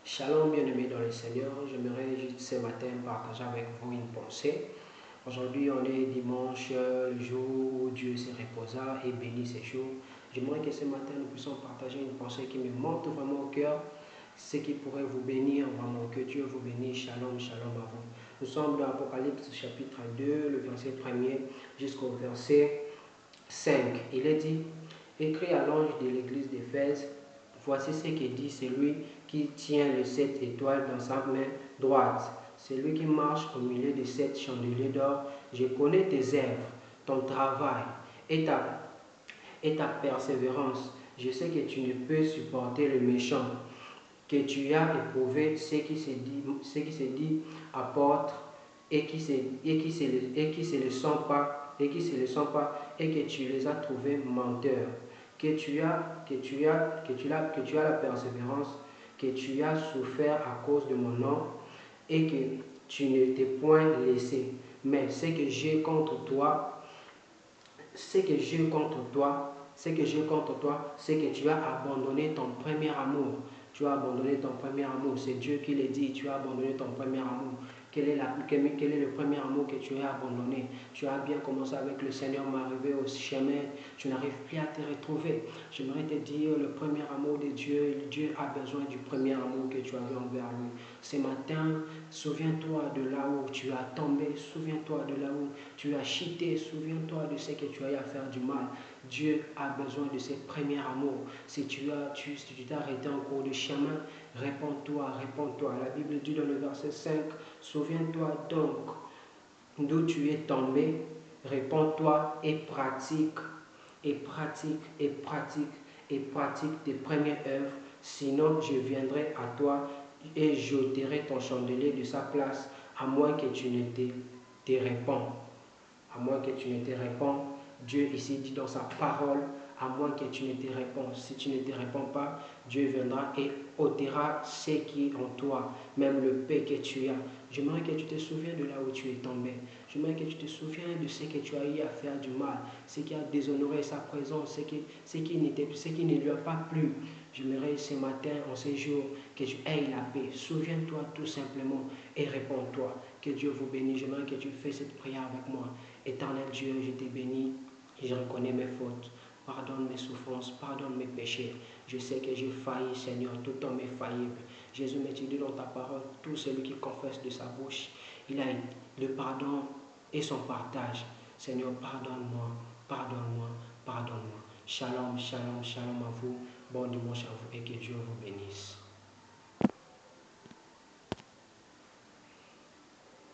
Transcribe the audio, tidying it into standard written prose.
Shalom bien-aimés dans le Seigneur, j'aimerais juste ce matin partager avec vous une pensée. Aujourd'hui on est dimanche, le jour où Dieu se reposa et bénit ce jour. J'aimerais que ce matin nous puissions partager une pensée qui me monte vraiment au cœur, ce qui pourrait vous bénir vraiment, que Dieu vous bénisse. Shalom, shalom à vous. Nous sommes dans Apocalypse chapitre 2, le verset 1er jusqu'au verset 5. Il est dit, écrit à l'ange de l'église d'Éphèse, voici ce que dit celui qui tient les 7 étoiles dans sa main droite, celui qui marche au milieu de 7 chandeliers d'or. Je connais tes œuvres, ton travail et ta persévérance. Je sais que tu ne peux supporter le méchant, que tu as éprouvé ce qui se dit apôtre et qui se le sont pas et que tu les as trouvés menteurs, que tu as la persévérance, que tu as souffert à cause de mon nom et que tu ne t'es point laissé. Mais ce que j'ai contre toi, c'est que tu as abandonné ton premier amour. Tu as abandonné ton premier amour. C'est Dieu qui le dit. Tu as abandonné ton premier amour. Quel est le premier amour que tu as abandonné? Tu as bien commencé avec le Seigneur, mais arrivé au chemin, tu n'arrives plus à te retrouver. J'aimerais te dire, le premier amour de Dieu, Dieu a besoin du premier amour que tu avais envers lui. Ce matin, souviens-toi de là où tu as tombé, souviens-toi de là où tu as chuté, souviens-toi de ce que tu as eu à faire du mal. Dieu a besoin de ce premier amour. Si tu t'es arrêté en cours de chemin, réponds-toi. La Bible dit dans le verset 5, souviens-toi donc d'où tu es tombé, réponds-toi et pratique tes premières œuvres, sinon je viendrai à toi et j'ôterai ton chandelier de sa place, à moins que tu ne te réponds. À moins que tu ne te réponds, Dieu ici dit dans sa parole, à moins que tu ne te réponds. Si tu ne te réponds pas, Dieu viendra et ôtera ce qui est en toi, même le paix que tu as. J'aimerais que tu te souviennes de là où tu es tombé. J'aimerais que tu te souviennes de ce que tu as eu à faire du mal, ce qui a déshonoré sa présence, ce qui ne lui a pas plu. J'aimerais ce matin, en ce jour, que tu aies la paix. Souviens-toi tout simplement et réponds-toi. Que Dieu vous bénisse. J'aimerais que tu fasses cette prière avec moi. Éternel Dieu, je te bénis et je reconnais mes fautes. Pardonne mes souffrances, pardonne mes péchés. Je sais que j'ai failli, Seigneur, tout homme est faillible. Jésus m'a dit dans ta parole, tout celui qui confesse de sa bouche, il a le pardon et son partage. Seigneur, pardonne-moi, pardonne-moi, pardonne-moi. Shalom, shalom, shalom à vous. Bon dimanche à vous et que Dieu vous bénisse.